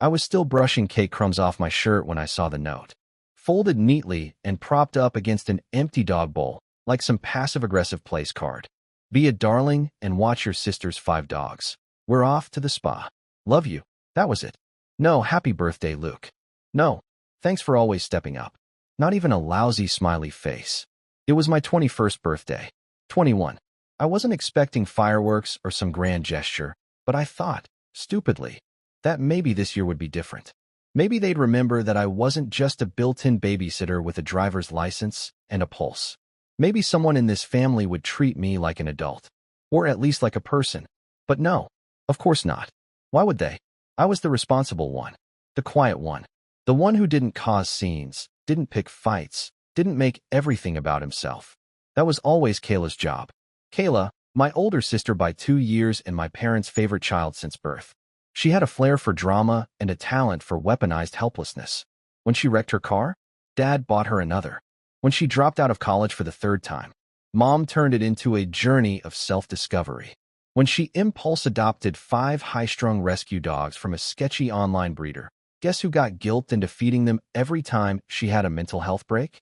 I was still brushing cake crumbs off my shirt when I saw the note. Folded neatly and propped up against an empty dog bowl, like some passive-aggressive place card. Be a darling and watch your sister's 5 dogs. We're off to the spa. Love you. That was it. No, happy birthday, Luke. No, thanks for always stepping up. Not even a lousy smiley face. It was my 21st birthday. 21. I wasn't expecting fireworks or some grand gesture, but I thought, stupidly, that maybe this year would be different. Maybe they'd remember that I wasn't just a built-in babysitter with a driver's license and a pulse. Maybe someone in this family would treat me like an adult, or at least like a person. But no, of course not. Why would they? I was the responsible one, the quiet one, the one who didn't cause scenes, didn't pick fights, didn't make everything about himself. That was always Kayla's job. Kayla, my older sister by 2 years and my parents' favorite child since birth. She had a flair for drama and a talent for weaponized helplessness. When she wrecked her car, Dad bought her another. When she dropped out of college for the 3rd time, Mom turned it into a journey of self-discovery. When she impulse adopted 5 high-strung rescue dogs from a sketchy online breeder, guess who got guilt into feeding them every time she had a mental health break?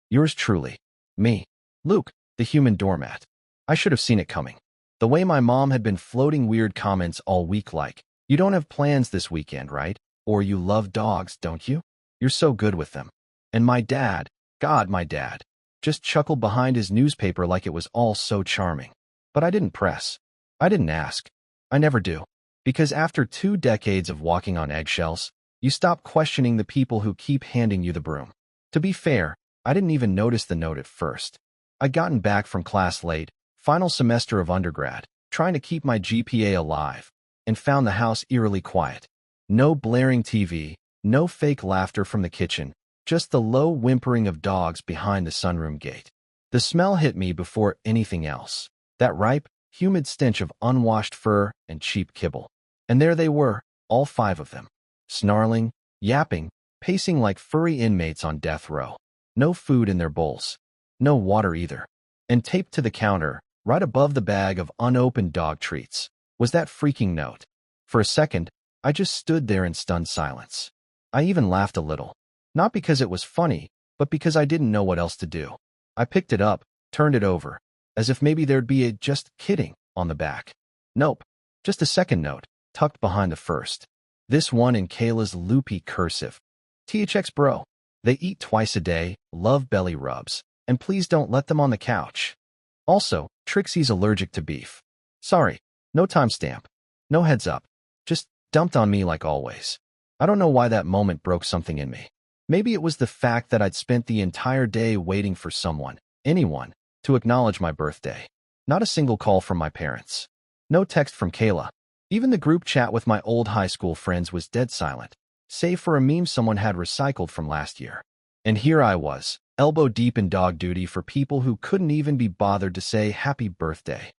Yours truly. Me. Luke, the human doormat. I should have seen it coming. The way my mom had been floating weird comments all week like, "You don't have plans this weekend, right? Or you love dogs, don't you? You're so good with them." And my dad, God, my dad, just chuckled behind his newspaper like it was all so charming. But I didn't press. I didn't ask. I never do. Because after 2 decades of walking on eggshells, you stop questioning the people who keep handing you the broom. To be fair, I didn't even notice the note at first. I'd gotten back from class late, final semester of undergrad, trying to keep my GPA alive, and found the house eerily quiet. No blaring TV, no fake laughter from the kitchen, just the low whimpering of dogs behind the sunroom gate. The smell hit me before anything else. That ripe, humid stench of unwashed fur and cheap kibble. And there they were, all 5 of them. Snarling, yapping, pacing like furry inmates on death row. No food in their bowls. No water either. And taped to the counter, right above the bag of unopened dog treats, was that freaking note. For a second, I just stood there in stunned silence. I even laughed a little. Not because it was funny, but because I didn't know what else to do. I picked it up, turned it over, as if maybe there'd be a "just kidding" on the back. Nope, just a second note, tucked behind the first. This one in Kayla's loopy cursive. THX bro. They eat twice a day, love belly rubs, and please don't let them on the couch. Also, Trixie's allergic to beef. Sorry, no timestamp. No heads up. Just dumped on me like always. I don't know why that moment broke something in me. Maybe it was the fact that I'd spent the entire day waiting for someone, anyone, to acknowledge my birthday. Not a single call from my parents. No text from Kayla. Even the group chat with my old high school friends was dead silent, save for a meme someone had recycled from last year. And here I was, elbow deep in dog duty for people who couldn't even be bothered to say happy birthday.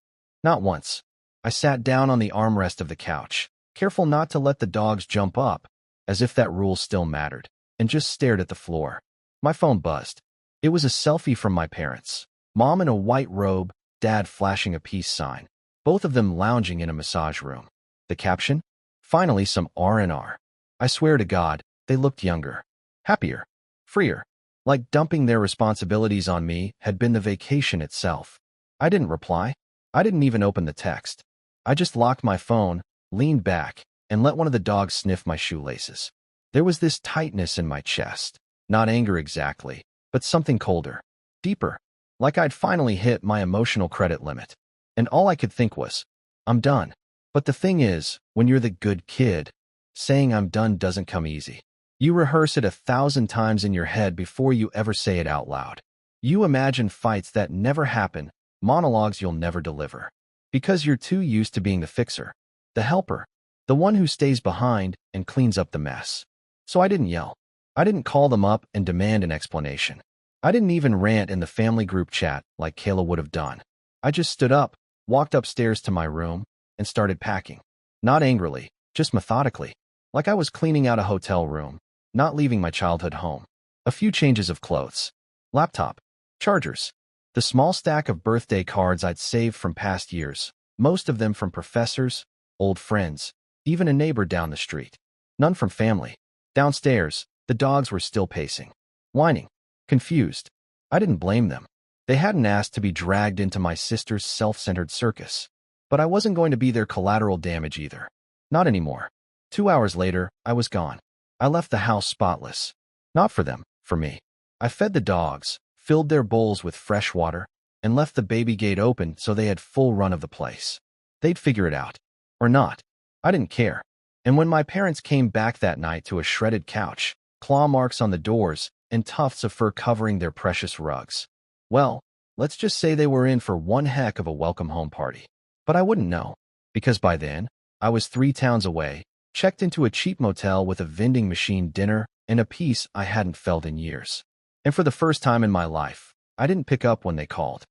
Not once. I sat down on the armrest of the couch, careful not to let the dogs jump up, as if that rule still mattered, and just stared at the floor. My phone buzzed. It was a selfie from my parents. Mom in a white robe, Dad flashing a peace sign, both of them lounging in a massage room. The caption? Finally some R&R. I swear to God, they looked younger, happier, freer. Like dumping their responsibilities on me had been the vacation itself. I didn't reply. I didn't even open the text. I just locked my phone, leaned back, and let one of the dogs sniff my shoelaces. There was this tightness in my chest. Not anger exactly, but something colder, deeper, like I'd finally hit my emotional credit limit. And all I could think was, I'm done. But the thing is, when you're the good kid, saying I'm done doesn't come easy. You rehearse it 1,000 times in your head before you ever say it out loud. You imagine fights that never happen, monologues you'll never deliver. Because you're too used to being the fixer, the helper, the one who stays behind and cleans up the mess. So I didn't yell. I didn't call them up and demand an explanation. I didn't even rant in the family group chat like Kayla would have done. I just stood up, walked upstairs to my room, and started packing. Not angrily, just methodically, like I was cleaning out a hotel room, not leaving my childhood home. A few changes of clothes. Laptop. Chargers. The small stack of birthday cards I'd saved from past years, most of them from professors, old friends, even a neighbor down the street. None from family. Downstairs, the dogs were still pacing, whining, confused. I didn't blame them. They hadn't asked to be dragged into my sister's self-centered circus. But I wasn't going to be their collateral damage either. Not anymore. 2 hours later, I was gone. I left the house spotless. Not for them, for me. I fed the dogs, filled their bowls with fresh water, and left the baby gate open so they had full run of the place. They'd figure it out. Or not. I didn't care. And when my parents came back that night to a shredded couch, claw marks on the doors, and tufts of fur covering their precious rugs, well, let's just say they were in for one heck of a welcome home party. But I wouldn't know, because by then, I was 3 towns away, checked into a cheap motel with a vending machine dinner and a peace I hadn't felt in years. And for the first time in my life, I didn't pick up when they called.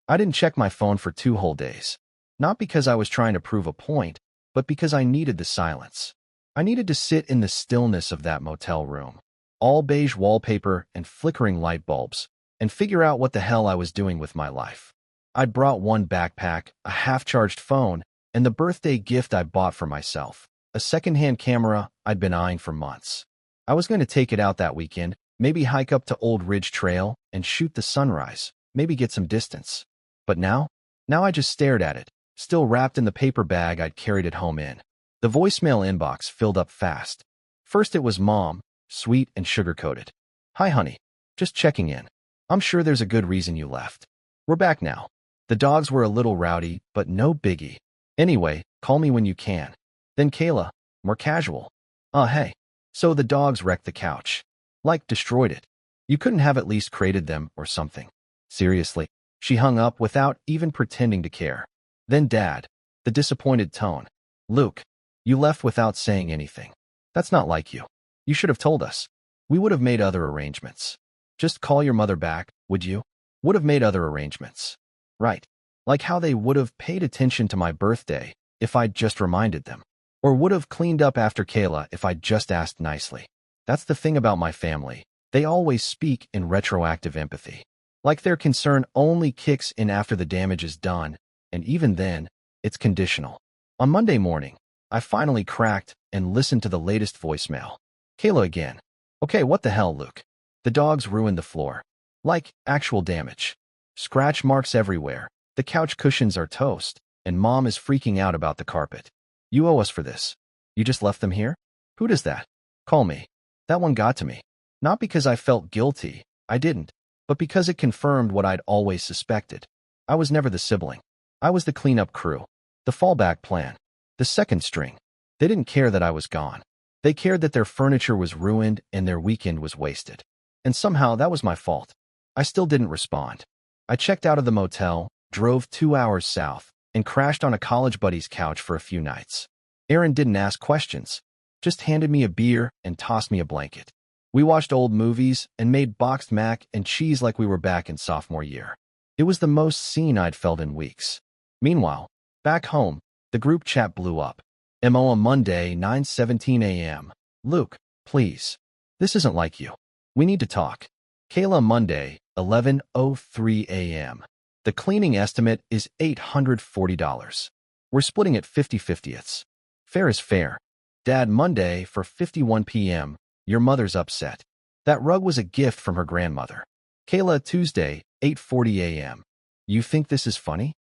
I didn't check my phone for 2 whole days. Not because I was trying to prove a point, but because I needed the silence. I needed to sit in the stillness of that motel room, all beige wallpaper and flickering light bulbs, and figure out what the hell I was doing with my life. I'd brought one backpack, a half-charged phone, and the birthday gift I bought for myself, a second-hand camera I'd been eyeing for months. I was going to take it out that weekend, maybe hike up to Old Ridge Trail and shoot the sunrise, maybe get some distance. But now I just stared at it, still wrapped in the paper bag I'd carried it home in. The voicemail inbox filled up fast. First it was Mom, sweet and sugar-coated. "Hi, honey. Just checking in. I'm sure there's a good reason you left. We're back now. The dogs were a little rowdy, but no biggie. Anyway, call me when you can." Then Kayla, more casual. Hey. So the dogs wrecked the couch. Like, destroyed it. You couldn't have at least crated them or something. Seriously." She hung up without even pretending to care. Then Dad, the disappointed tone. "Luke, you left without saying anything. That's not like you. You should have told us. We would have made other arrangements. Just call your mother back, would you? Would have made other arrangements. Right. Like how they would have paid attention to my birthday if I'd just reminded them. Or would have cleaned up after Kayla if I'd just asked nicely. That's the thing about my family. They always speak in retroactive empathy. Like their concern only kicks in after the damage is done, and even then, it's conditional. On Monday morning, I finally cracked and listened to the latest voicemail. Kayla again. "Okay, what the hell, Luke? The dogs ruined the floor. Like, actual damage. Scratch marks everywhere. The couch cushions are toast, and Mom is freaking out about the carpet. You owe us for this. You just left them here? Who does that? Call me." That one got to me. Not because I felt guilty, I didn't, but because it confirmed what I'd always suspected. I was never the sibling. I was the cleanup crew, the fallback plan, the second string. They didn't care that I was gone. They cared that their furniture was ruined and their weekend was wasted. And somehow that was my fault. I still didn't respond. I checked out of the motel, drove 2 hours south, and crashed on a college buddy's couch for a few nights. Aaron didn't ask questions, just handed me a beer and tossed me a blanket. We watched old movies and made boxed mac and cheese like we were back in sophomore year. It was the most seen I'd felt in weeks. Meanwhile, back home, the group chat blew up. MO on Monday, 9:17 a.m. "Luke, please. This isn't like you. We need to talk." Kayla Monday, 11:03 a.m. "The cleaning estimate is $840. We're splitting it 50/50ths. Fair is fair." Dad Monday for 51 p.m. "Your mother's upset. That rug was a gift from her grandmother." Kayla Tuesday, 8:40 a.m. "You think this is funny?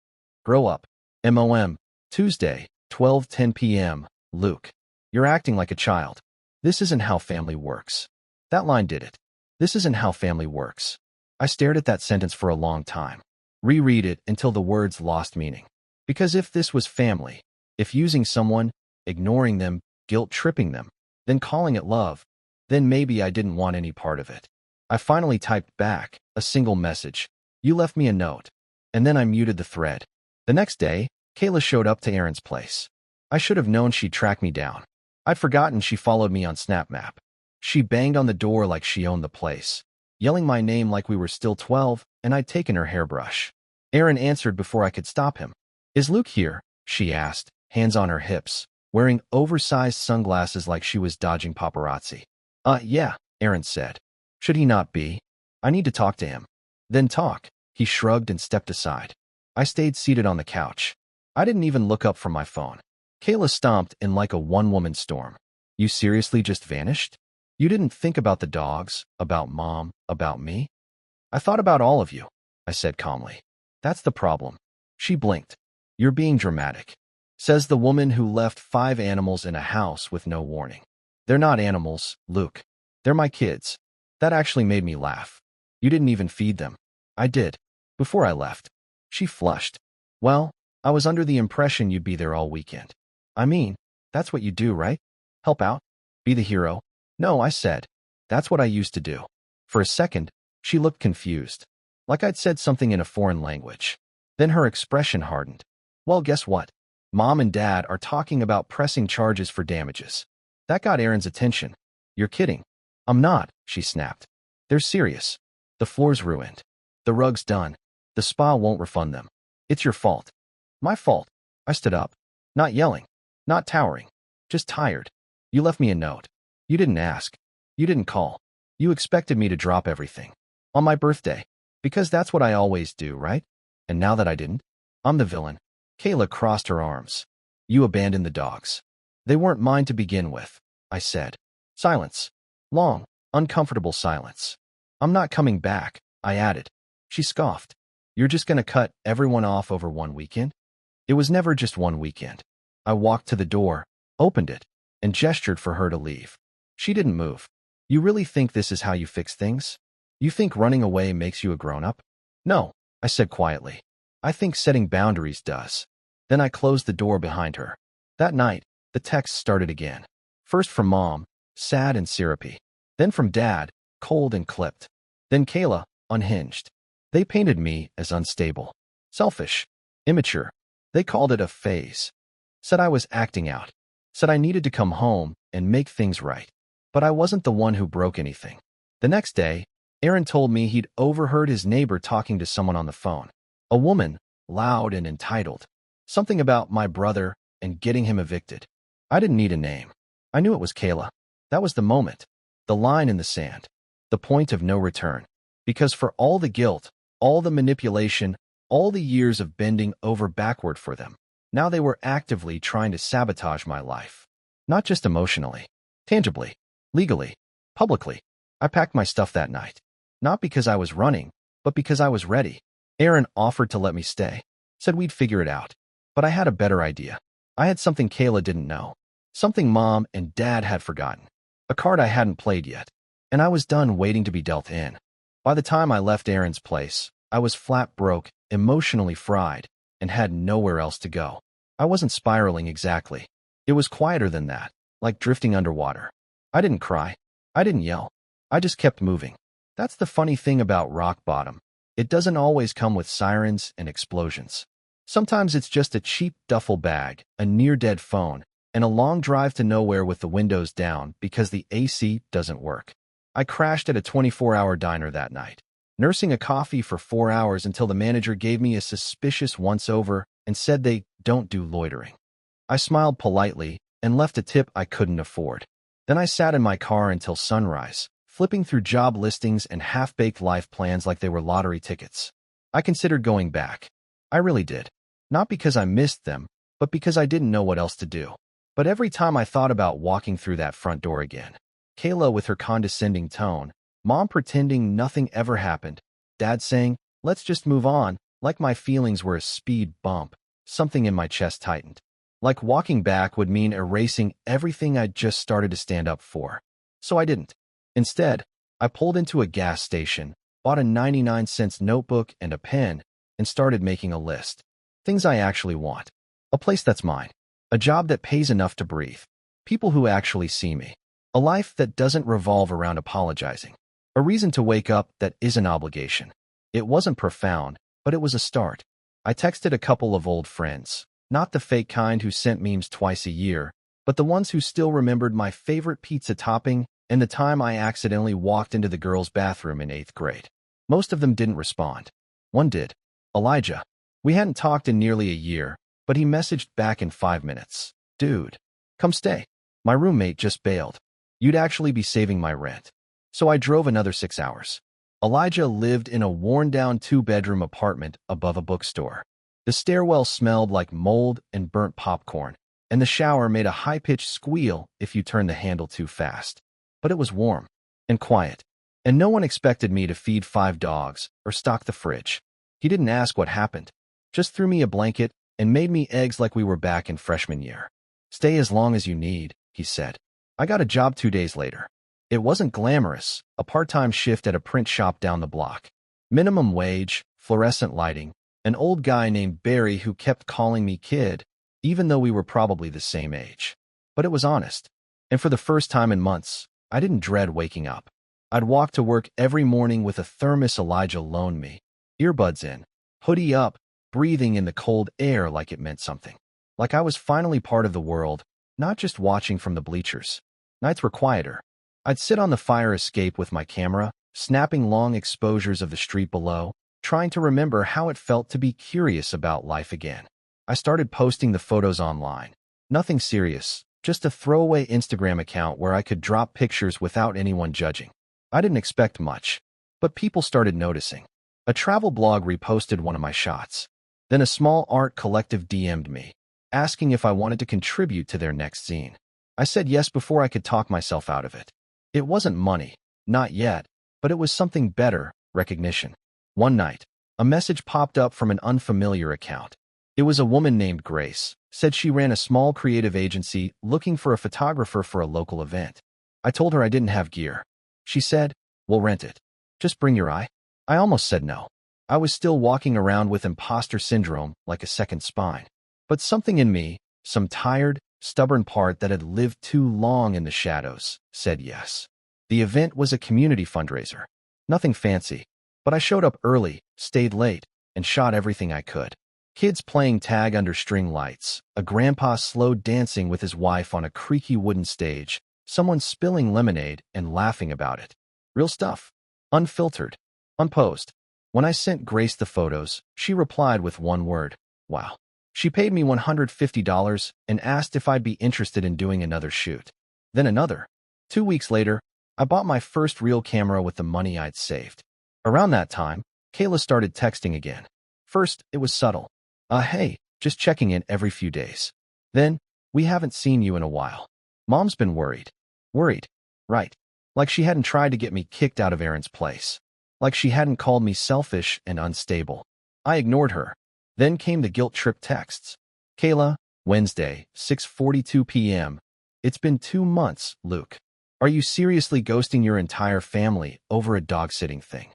Grow up." MOM Tuesday, 12:10 p.m. "Luke, you're acting like a child. This isn't how family works." That line did it. This isn't how family works. I stared at that sentence for a long time. Reread it until the words lost meaning. Because if this was family, if using someone, ignoring them, guilt-tripping them, then calling it love, then maybe I didn't want any part of it. I finally typed back a single message. "You left me a note." And then I muted the thread. The next day, Kayla showed up to Aaron's place. I should have known she'd track me down. I'd forgotten she followed me on SnapMap. She banged on the door like she owned the place, yelling my name like we were still 12 and I'd taken her hairbrush. Aaron answered before I could stop him. "Is Luke here?" she asked, hands on her hips, wearing oversized sunglasses like she was dodging paparazzi. Yeah," Aaron said. "Should he not be? I need to talk to him." "Then talk." He shrugged and stepped aside. I stayed seated on the couch. I didn't even look up from my phone. Kayla stomped in like a one-woman storm. You seriously just vanished? You didn't think about the dogs, about Mom, about me? I thought about all of you, I said calmly. That's the problem. She blinked. You're being dramatic, says the woman who left 5 animals in a house with no warning. They're not animals, Luke. They're my kids. That actually made me laugh. You didn't even feed them. I did. Before I left. She flushed. Well, I was under the impression you'd be there all weekend. I mean, that's what you do, right? Help out? Be the hero? No, I said. That's what I used to do. For a second, she looked confused, like I'd said something in a foreign language. Then her expression hardened. Well, guess what? Mom and Dad are talking about pressing charges for damages. That got Aaron's attention. You're kidding. I'm not, she snapped. They're serious. The floor's ruined. The rug's done. The spa won't refund them. It's your fault. My fault. I stood up. Not yelling. Not towering. Just tired. You left me a note. You didn't ask. You didn't call. You expected me to drop everything. On my birthday. Because that's what I always do, right? And now that I didn't, I'm the villain. Kayla crossed her arms. You abandoned the dogs. They weren't mine to begin with, I said. Silence. Long, uncomfortable silence. I'm not coming back, I added. She scoffed. You're just gonna cut everyone off over one weekend? It was never just one weekend. I walked to the door, opened it, and gestured for her to leave. She didn't move. You really think this is how you fix things? You think running away makes you a grown-up? No, I said quietly. I think setting boundaries does. Then I closed the door behind her. That night, the texts started again. First from Mom, sad and syrupy. Then from Dad, cold and clipped. Then Kayla, unhinged. They painted me as unstable, selfish, immature. They called it a phase. Said I was acting out. Said I needed to come home and make things right. But I wasn't the one who broke anything. The next day, Aaron told me he'd overheard his neighbor talking to someone on the phone. A woman, loud and entitled. Something about my brother and getting him evicted. I didn't need a name. I knew it was Kayla. That was the moment. The line in the sand. The point of no return. Because for all the guilt, all the manipulation, all the years of bending over backward for them, now they were actively trying to sabotage my life. Not just emotionally. Tangibly. Legally. Publicly. I packed my stuff that night. Not because I was running, but because I was ready. Aaron offered to let me stay. Said we'd figure it out. But I had a better idea. I had something Kayla didn't know. Something Mom and Dad had forgotten. A card I hadn't played yet. And I was done waiting to be dealt in. By the time I left Aaron's place, I was flat broke, emotionally fried, and had nowhere else to go. I wasn't spiraling exactly. It was quieter than that, like drifting underwater. I didn't cry. I didn't yell. I just kept moving. That's the funny thing about rock bottom. It doesn't always come with sirens and explosions. Sometimes it's just a cheap duffel bag, a near-dead phone, and a long drive to nowhere with the windows down because the AC doesn't work. I crashed at a 24-hour diner that night, nursing a coffee for 4 hours until the manager gave me a suspicious once-over and said they don't do loitering. I smiled politely and left a tip I couldn't afford. Then I sat in my car until sunrise, flipping through job listings and half-baked life plans like they were lottery tickets. I considered going back. I really did. Not because I missed them, but because I didn't know what else to do. But every time I thought about walking through that front door again, Kayla with her condescending tone, Mom pretending nothing ever happened, Dad saying, let's just move on, like my feelings were a speed bump, something in my chest tightened. Like walking back would mean erasing everything I'd just started to stand up for. So I didn't. Instead, I pulled into a gas station, bought a 99-cent notebook and a pen, and started making a list. Things I actually want. A place that's mine. A job that pays enough to breathe. People who actually see me. A life that doesn't revolve around apologizing. A reason to wake up that is an obligation. It wasn't profound, but it was a start. I texted a couple of old friends. Not the fake kind who sent memes twice a year, but the ones who still remembered my favorite pizza topping and the time I accidentally walked into the girls' bathroom in 8th grade. Most of them didn't respond. One did. Elijah. We hadn't talked in nearly a year, but he messaged back in 5 minutes. Dude, come stay. My roommate just bailed. You'd actually be saving my rent. So I drove another 6 hours. Elijah lived in a worn-down 2-bedroom apartment above a bookstore. The stairwell smelled like mold and burnt popcorn, and the shower made a high-pitched squeal if you turned the handle too fast. But it was warm and quiet, and no one expected me to feed 5 dogs or stock the fridge. He didn't ask what happened, just threw me a blanket and made me eggs like we were back in freshman year. Stay as long as you need, he said. I got a job 2 days later. It wasn't glamorous, a part-time shift at a print shop down the block. Minimum wage, fluorescent lighting, an old guy named Barry who kept calling me kid, even though we were probably the same age. But it was honest. And for the first time in months, I didn't dread waking up. I'd walk to work every morning with a thermos Elijah loaned me, earbuds in, hoodie up, breathing in the cold air like it meant something. Like I was finally part of the world, not just watching from the bleachers. Nights were quieter. I'd sit on the fire escape with my camera, snapping long exposures of the street below, trying to remember how it felt to be curious about life again. I started posting the photos online. Nothing serious, just a throwaway Instagram account where I could drop pictures without anyone judging. I didn't expect much, but people started noticing. A travel blog reposted one of my shots. Then a small art collective DM'd me, asking if I wanted to contribute to their next zine. I said yes before I could talk myself out of it. It wasn't money, not yet, but it was something better, recognition. One night, a message popped up from an unfamiliar account. It was a woman named Grace, said she ran a small creative agency looking for a photographer for a local event. I told her I didn't have gear. She said, "We'll rent it. Just bring your eye." I almost said no. I was still walking around with imposter syndrome like a second spine. But something in me, some tired, stubborn part that had lived too long in the shadows, said yes. The event was a community fundraiser. Nothing fancy, but I showed up early, stayed late, and shot everything I could. Kids playing tag under string lights, a grandpa slow dancing with his wife on a creaky wooden stage, someone spilling lemonade and laughing about it. Real stuff. Unfiltered. Unposed. When I sent Grace the photos, she replied with one word, "Wow." She paid me $150 and asked if I'd be interested in doing another shoot. Then another. 2 weeks later, I bought my first real camera with the money I'd saved. Around that time, Kayla started texting again. First, it was subtle. Hey, just checking in every few days. Then, "We haven't seen you in a while. Mom's been worried." Worried. Right. Like she hadn't tried to get me kicked out of Aaron's place. Like she hadn't called me selfish and unstable. I ignored her. Then came the guilt trip texts. "Kayla, Wednesday, 6:42 p.m. It's been 2 months, Luke. Are you seriously ghosting your entire family over a dog-sitting thing?"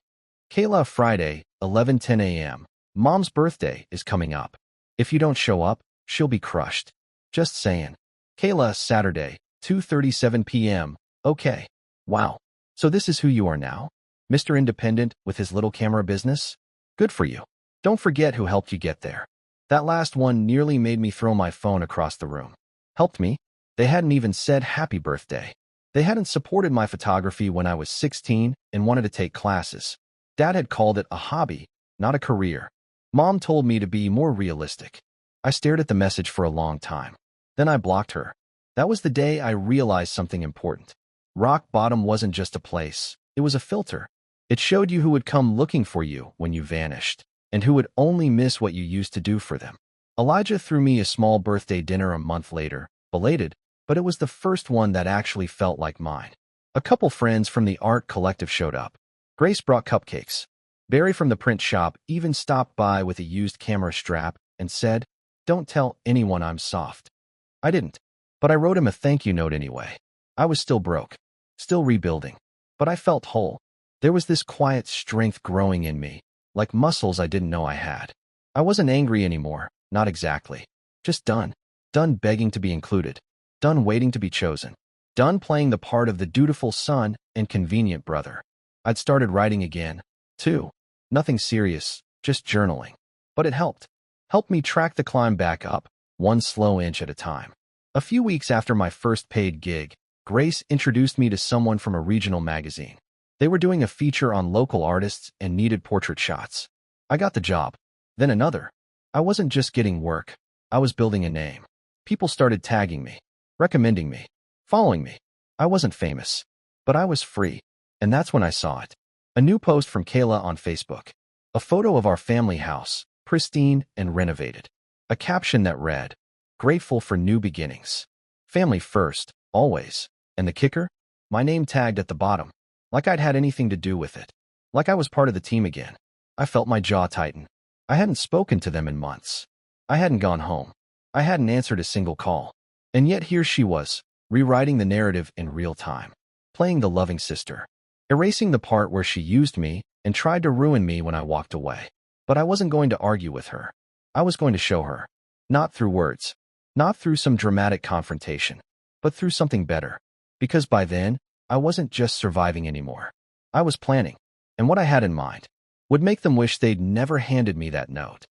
Kayla, Friday, 11:10 a.m. Mom's birthday is coming up. If you don't show up, she'll be crushed. Just saying. Kayla, Saturday, 2:37 p.m. Okay. Wow. So this is who you are now? Mr. Independent with his little camera business? Good for you. Don't forget who helped you get there. That last one nearly made me throw my phone across the room. Helped me? They hadn't even said happy birthday. They hadn't supported my photography when I was 16 and wanted to take classes. Dad had called it a hobby, not a career. Mom told me to be more realistic. I stared at the message for a long time. Then I blocked her. That was the day I realized something important. Rock bottom wasn't just a place. It was a filter. It showed you who would come looking for you when you vanished, and who would only miss what you used to do for them. Elijah threw me a small birthday dinner a month later, belated, but it was the first one that actually felt like mine. A couple friends from the art collective showed up. Grace brought cupcakes. Barry from the print shop even stopped by with a used camera strap and said, "Don't tell anyone I'm soft." I didn't, but I wrote him a thank you note anyway. I was still broke, still rebuilding, but I felt whole. There was this quiet strength growing in me, like muscles I didn't know I had. I wasn't angry anymore, not exactly. Just done. Done begging to be included. Done waiting to be chosen. Done playing the part of the dutiful son and convenient brother. I'd started writing again, too. Nothing serious, just journaling. But it helped. Helped me track the climb back up, one slow inch at a time. A few weeks after my first paid gig, Grace introduced me to someone from a regional magazine. They were doing a feature on local artists and needed portrait shots. I got the job. Then another. I wasn't just getting work. I was building a name. People started tagging me, recommending me, following me. I wasn't famous, but I was free. And that's when I saw it. A new post from Kayla on Facebook. A photo of our family house, pristine and renovated. A caption that read, grateful for new beginnings. Family first, always. And the kicker? My name tagged at the bottom, like I'd had anything to do with it. Like I was part of the team again. I felt my jaw tighten. I hadn't spoken to them in months. I hadn't gone home. I hadn't answered a single call. And yet here she was, rewriting the narrative in real time, playing the loving sister, erasing the part where she used me and tried to ruin me when I walked away. But I wasn't going to argue with her. I was going to show her. Not through words, not through some dramatic confrontation, but through something better. Because by then, I wasn't just surviving anymore. I was planning, and what I had in mind would make them wish they'd never handed me that note.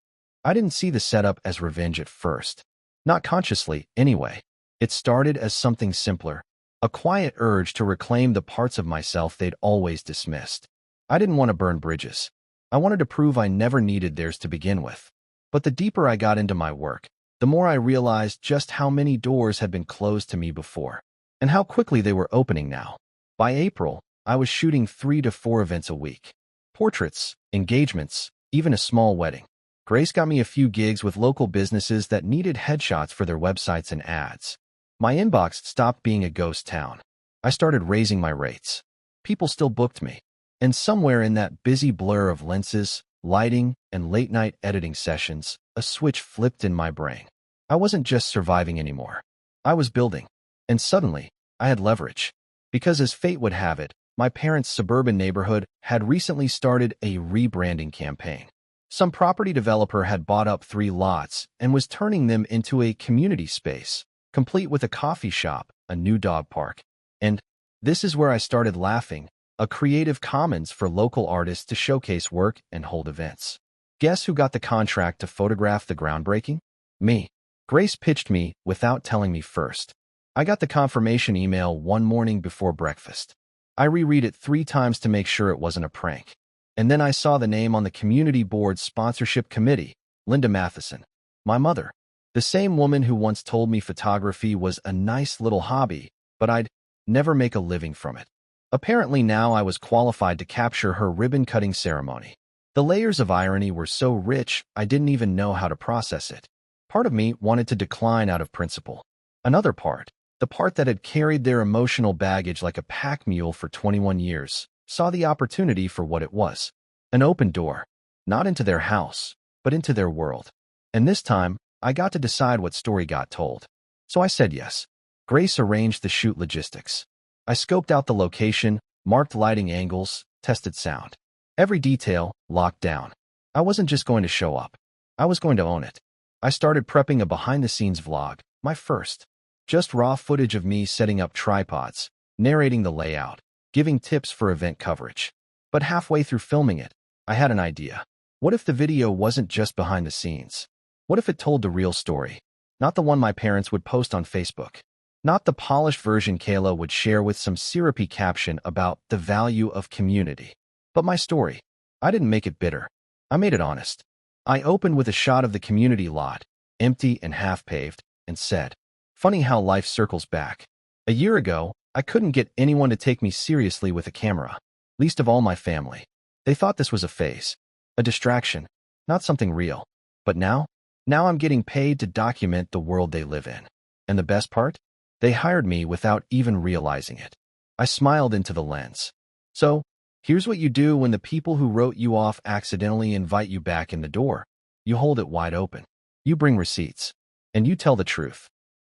I didn't see the setup as revenge at first. Not consciously, anyway. It started as something simpler, a quiet urge to reclaim the parts of myself they'd always dismissed. I didn't want to burn bridges. I wanted to prove I never needed theirs to begin with. But the deeper I got into my work, the more I realized just how many doors had been closed to me before, and how quickly they were opening now. By April, I was shooting 3 to 4 events a week. Portraits, engagements, even a small wedding. Grace got me a few gigs with local businesses that needed headshots for their websites and ads. My inbox stopped being a ghost town. I started raising my rates. People still booked me. And somewhere in that busy blur of lenses, lighting, and late-night editing sessions, a switch flipped in my brain. I wasn't just surviving anymore. I was building. And suddenly, I had leverage. Because as fate would have it, my parents' suburban neighborhood had recently started a rebranding campaign. Some property developer had bought up 3 lots and was turning them into a community space, complete with a coffee shop, a new dog park. And this is where I started laughing, a creative commons for local artists to showcase work and hold events. Guess who got the contract to photograph the groundbreaking? Me. Grace pitched me without telling me first. I got the confirmation email one morning before breakfast. I reread it 3 times to make sure it wasn't a prank. And then I saw the name on the community board's sponsorship committee, Linda Matheson, my mother. The same woman who once told me photography was a nice little hobby, but I'd never make a living from it. Apparently now I was qualified to capture her ribbon-cutting ceremony. The layers of irony were so rich I didn't even know how to process it. Part of me wanted to decline out of principle. Another part, the part that had carried their emotional baggage like a pack mule for 21 years, saw the opportunity for what it was. An open door, not into their house, but into their world. And this time, I got to decide what story got told. So I said yes. Grace arranged the shoot logistics. I scoped out the location, marked lighting angles, tested sound. Every detail locked down. I wasn't just going to show up. I was going to own it. I started prepping a behind-the-scenes vlog, my first. Just raw footage of me setting up tripods, narrating the layout, giving tips for event coverage. But halfway through filming it, I had an idea. What if the video wasn't just behind the scenes? What if it told the real story? Not the one my parents would post on Facebook. Not the polished version Kayla would share with some syrupy caption about the value of community. But my story. I didn't make it bitter. I made it honest. I opened with a shot of the community lot, empty and half-paved, and said, "Funny how life circles back. A year ago, I couldn't get anyone to take me seriously with a camera, least of all my family. They thought this was a phase, a distraction, not something real. But now I'm getting paid to document the world they live in. And the best part? They hired me without even realizing it." I smiled into the lens. So, here's what you do when the people who wrote you off accidentally invite you back in the door. You hold it wide open. You bring receipts. And you tell the truth.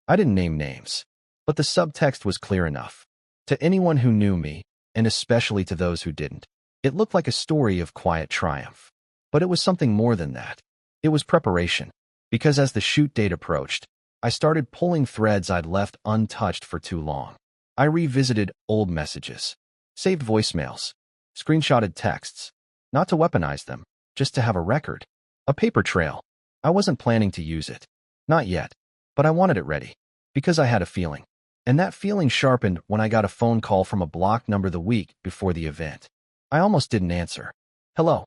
I didn't name names. But the subtext was clear enough. To anyone who knew me, and especially to those who didn't, it looked like a story of quiet triumph. But it was something more than that. It was preparation. Because as the shoot date approached, I started pulling threads I'd left untouched for too long. I revisited old messages, saved voicemails, screenshotted texts, not to weaponize them, just to have a record, a paper trail. I wasn't planning to use it. Not yet. But I wanted it ready. Because I had a feeling. And that feeling sharpened when I got a phone call from a blocked number the week before the event. I almost didn't answer. "Hello.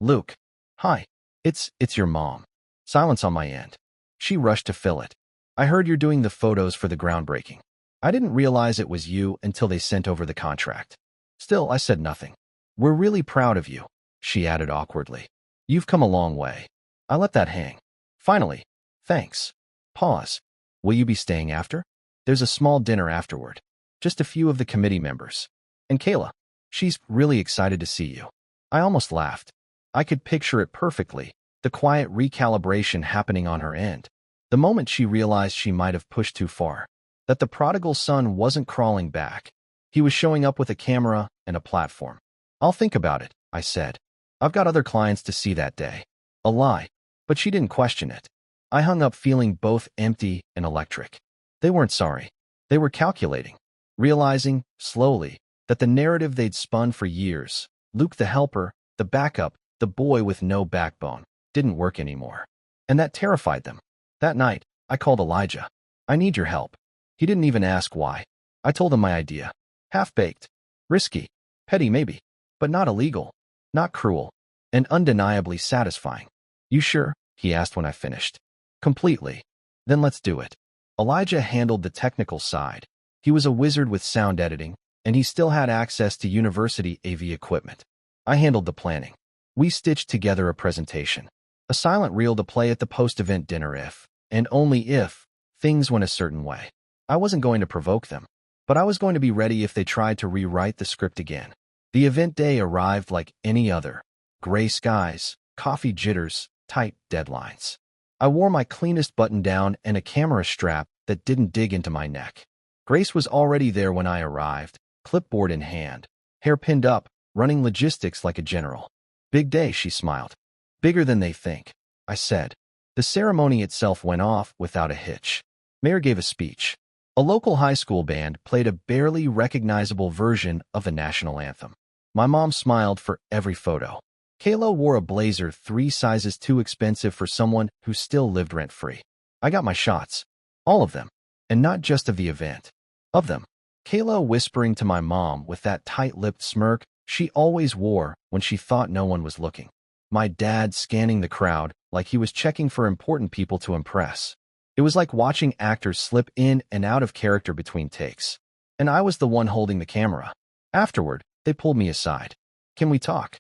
Luke. Hi. It's your mom." Silence on my end. She rushed to fill it. "I heard you're doing the photos for the groundbreaking. I didn't realize it was you until they sent over the contract." Still, I said nothing. "We're really proud of you," she added awkwardly. "You've come a long way." I let that hang. Finally, "Thanks." Pause. Will you be staying after? There's a small dinner afterward. Just a few of the committee members. And Kayla. She's really excited to see you. I almost laughed. I could picture it perfectly, the quiet recalibration happening on her end. The moment she realized she might have pushed too far. That the prodigal son wasn't crawling back. He was showing up with a camera and a platform. I'll think about it, I said. I've got other clients to see that day. A lie. But she didn't question it. I hung up feeling both empty and electric. They weren't sorry. They were calculating. Realizing, slowly, that the narrative they'd spun for years, Luke the helper, the backup, the boy with no backbone, didn't work anymore. And that terrified them. That night, I called Elijah. I need your help. He didn't even ask why. I told him my idea. Half-baked. Risky. Petty maybe. But not illegal. Not cruel. And undeniably satisfying. You sure? He asked when I finished. Completely. Then let's do it. Elijah handled the technical side. He was a wizard with sound editing, and he still had access to university AV equipment. I handled the planning. We stitched together a presentation. A silent reel to play at the post-event dinner if, and only if, things went a certain way. I wasn't going to provoke them, but I was going to be ready if they tried to rewrite the script again. The event day arrived like any other. Gray skies, coffee jitters, tight deadlines. I wore my cleanest button-down and a camera strap that didn't dig into my neck. Grace was already there when I arrived, clipboard in hand, hair pinned up, running logistics like a general. Big day, she smiled. Bigger than they think, I said. The ceremony itself went off without a hitch. Mayor gave a speech. A local high school band played a barely recognizable version of the national anthem. My mom smiled for every photo. Kayla wore a blazer 3 sizes too expensive for someone who still lived rent-free. I got my shots. All of them. And not just of the event. Of them. Kayla whispering to my mom with that tight-lipped smirk she always wore when she thought no one was looking. My dad scanning the crowd like he was checking for important people to impress. It was like watching actors slip in and out of character between takes. And I was the one holding the camera. Afterward, they pulled me aside. Can we talk?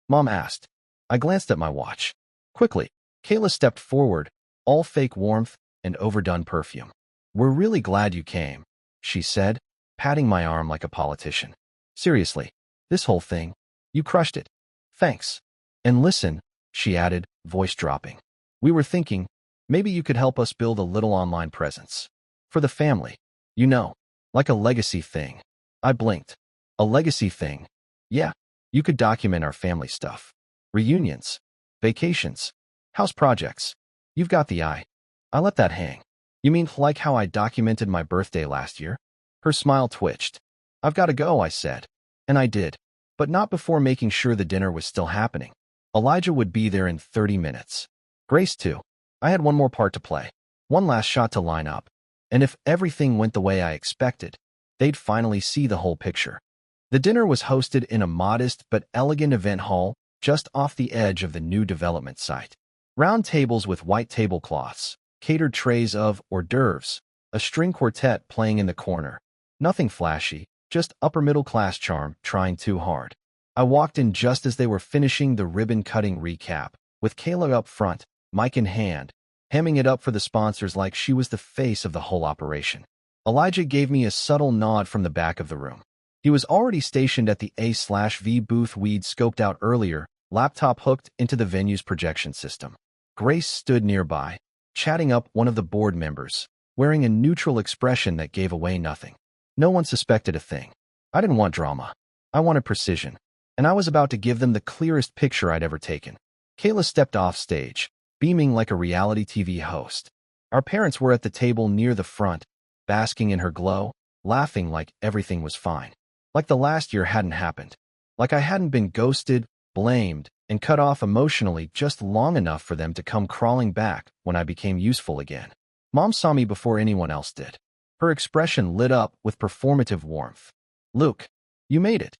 Mom asked. I glanced at my watch. Quickly, Kayla stepped forward, all fake warmth and overdone perfume. We're really glad you came, she said, patting my arm like a politician. Seriously, this whole thing, you crushed it. Thanks. And listen, she added, voice dropping. We were thinking, maybe you could help us build a little online presence. For the family. You know, like a legacy thing. I blinked. A legacy thing. Yeah, you could document our family stuff. Reunions. Vacations. House projects. You've got the eye. I let that hang. You mean like how I documented my birthday last year? Her smile twitched. I've got to go, I said. And I did. But not before making sure the dinner was still happening. Elijah would be there in 30 minutes. Grace too. I had one more part to play. One last shot to line up. And if everything went the way I expected, they'd finally see the whole picture. The dinner was hosted in a modest but elegant event hall just off the edge of the new development site. Round tables with white tablecloths, catered trays of hors d'oeuvres, a string quartet playing in the corner. Nothing flashy, just upper-middle-class charm trying too hard. I walked in just as they were finishing the ribbon-cutting recap, with Kayla up front, mic in hand, hemming it up for the sponsors like she was the face of the whole operation. Elijah gave me a subtle nod from the back of the room. He was already stationed at the A/V booth we'd scoped out earlier, laptop hooked into the venue's projection system. Grace stood nearby, chatting up one of the board members, wearing a neutral expression that gave away nothing. No one suspected a thing. I didn't want drama. I wanted precision. And I was about to give them the clearest picture I'd ever taken. Kayla stepped off stage, beaming like a reality TV host. Our parents were at the table near the front, basking in her glow, laughing like everything was fine. Like the last year hadn't happened. Like I hadn't been ghosted, blamed, and cut off emotionally just long enough for them to come crawling back when I became useful again. Mom saw me before anyone else did. Her expression lit up with performative warmth. Luke, you made it.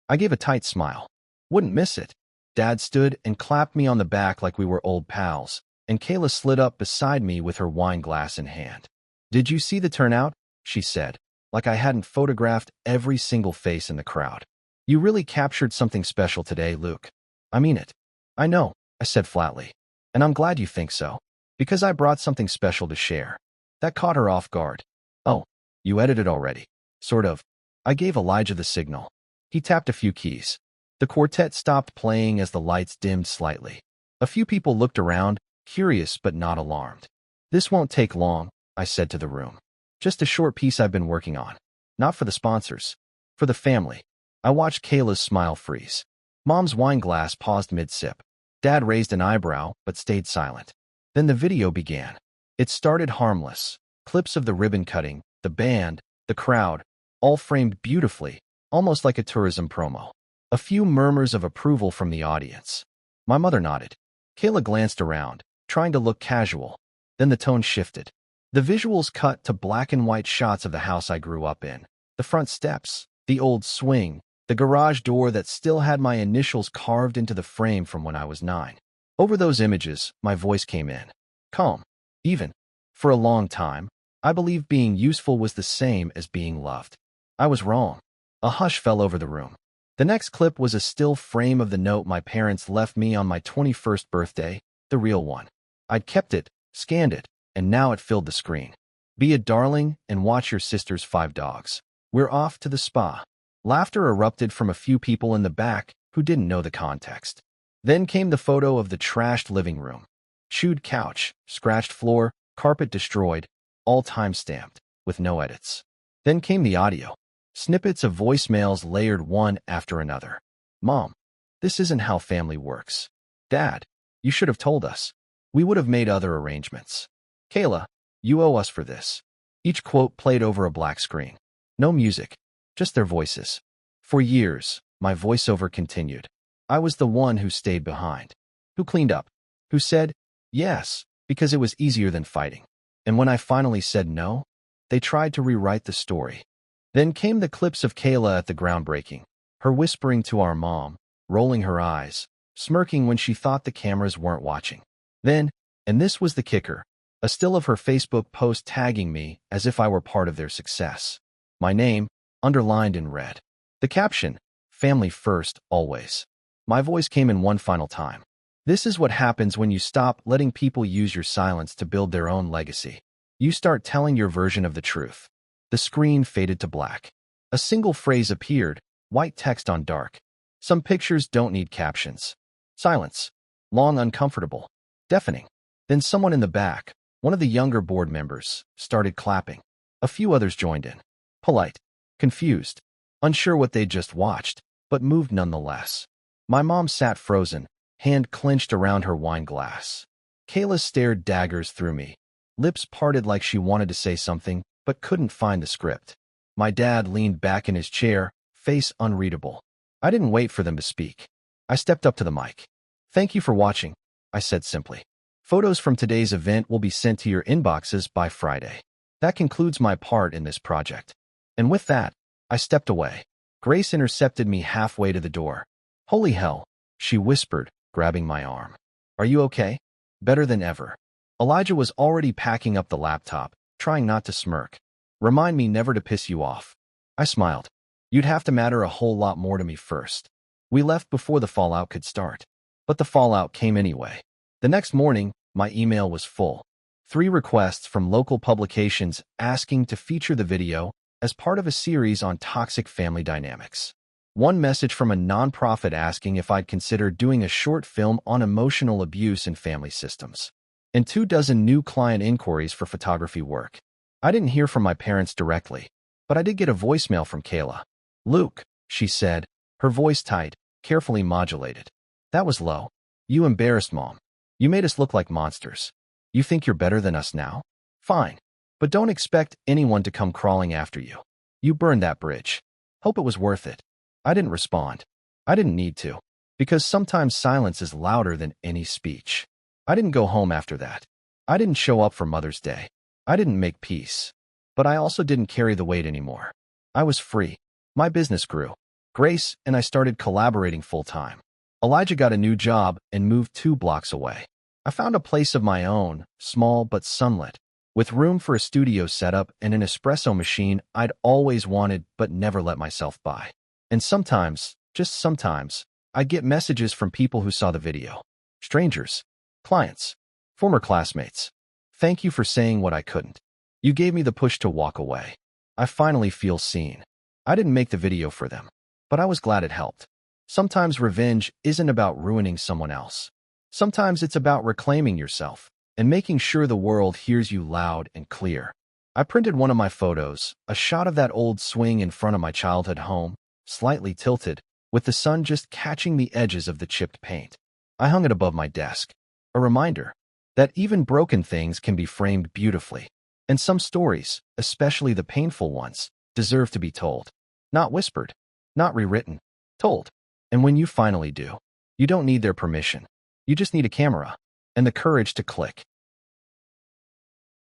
I gave a tight smile. Wouldn't miss it. Dad stood and clapped me on the back like we were old pals, and Kayla slid up beside me with her wine glass in hand. Did you see the turnout? She said, like I hadn't photographed every single face in the crowd. You really captured something special today, Luke. I mean it. I know, I said flatly. And I'm glad you think so. Because I brought something special to share. That caught her off guard. Oh, you edited already. Sort of. I gave Elijah the signal. He tapped a few keys. The quartet stopped playing as the lights dimmed slightly. A few people looked around, curious but not alarmed. This won't take long, I said to the room. Just a short piece I've been working on. Not for the sponsors. For the family. I watched Kayla's smile freeze. Mom's wine glass paused mid-sip. Dad raised an eyebrow, but stayed silent. Then the video began. It started harmless. Clips of the ribbon cutting, the band, the crowd, all framed beautifully, almost like a tourism promo. A few murmurs of approval from the audience. My mother nodded. Kayla glanced around, trying to look casual. Then the tone shifted. The visuals cut to black and white shots of the house I grew up in. The front steps, the old swing, the garage door that still had my initials carved into the frame from when I was 9. Over those images, my voice came in. Calm. Even. For a long time, I believed being useful was the same as being loved. I was wrong. A hush fell over the room. The next clip was a still frame of the note my parents left me on my 21st birthday, the real one. I'd kept it, scanned it, and now it filled the screen. Be a darling and watch your sister's 5 dogs. We're off to the spa. Laughter erupted from a few people in the back who didn't know the context. Then came the photo of the trashed living room. Chewed couch, scratched floor, carpet destroyed, all time-stamped, with no edits. Then came the audio. Snippets of voicemails layered one after another. Mom, this isn't how family works. Dad, you should have told us. We would have made other arrangements. Kayla, you owe us for this. Each quote played over a black screen. No music, just their voices. For years, my voiceover continued. I was the one who stayed behind, who cleaned up, who said yes, because it was easier than fighting. And when I finally said no, they tried to rewrite the story. Then came the clips of Kayla at the groundbreaking, her whispering to our mom, rolling her eyes, smirking when she thought the cameras weren't watching. Then, and this was the kicker, a still of her Facebook post tagging me as if I were part of their success. My name, underlined in red. The caption, family first, always. My voice came in one final time. This is what happens when you stop letting people use your silence to build their own legacy. You start telling your version of the truth. The screen faded to black. A single phrase appeared, white text on dark. Some pictures don't need captions. Silence. Long, uncomfortable. Deafening. Then someone in the back, one of the younger board members, started clapping. A few others joined in. Polite. Confused. Unsure what they'd just watched, but moved nonetheless. My mom sat frozen, hand clenched around her wine glass. Kayla stared daggers through me. Lips parted like she wanted to say something, but couldn't find the script. My dad leaned back in his chair, face unreadable. I didn't wait for them to speak. I stepped up to the mic. Thank you for watching, I said simply. Photos from today's event will be sent to your inboxes by Friday. That concludes my part in this project. And with that, I stepped away. Grace intercepted me halfway to the door. Holy hell, she whispered, grabbing my arm. Are you okay? Better than ever. Elijah was already packing up the laptop, trying not to smirk. Remind me never to piss you off. I smiled. You'd have to matter a whole lot more to me first. We left before the fallout could start. But the fallout came anyway. The next morning, my email was full. 3 requests from local publications asking to feature the video as part of a series on toxic family dynamics. 1 message from a nonprofit asking if I'd consider doing a short film on emotional abuse in family systems. And 24 new client inquiries for photography work. I didn't hear from my parents directly, but I did get a voicemail from Kayla. Luke, she said, her voice tight, carefully modulated. That was low. You embarrassed Mom. You made us look like monsters. You think you're better than us now? Fine. But don't expect anyone to come crawling after you. You burned that bridge. Hope it was worth it. I didn't respond. I didn't need to, because sometimes silence is louder than any speech. I didn't go home after that. I didn't show up for Mother's Day. I didn't make peace. But I also didn't carry the weight anymore. I was free. My business grew. Grace and I started collaborating full-time. Elijah got a new job and moved 2 blocks away. I found a place of my own, small but sunlit, with room for a studio setup and an espresso machine I'd always wanted but never let myself buy. And sometimes, just sometimes, I'd get messages from people who saw the video. Strangers, clients, former classmates. Thank you for saying what I couldn't. You gave me the push to walk away. I finally feel seen. I didn't make the video for them, but I was glad it helped. Sometimes revenge isn't about ruining someone else. Sometimes it's about reclaiming yourself and making sure the world hears you loud and clear. I printed one of my photos, a shot of that old swing in front of my childhood home, slightly tilted, with the sun just catching the edges of the chipped paint. I hung it above my desk, a reminder that even broken things can be framed beautifully. And some stories, especially the painful ones, deserve to be told. Not whispered, not rewritten, told. And when you finally do, you don't need their permission. You just need a camera and the courage to click.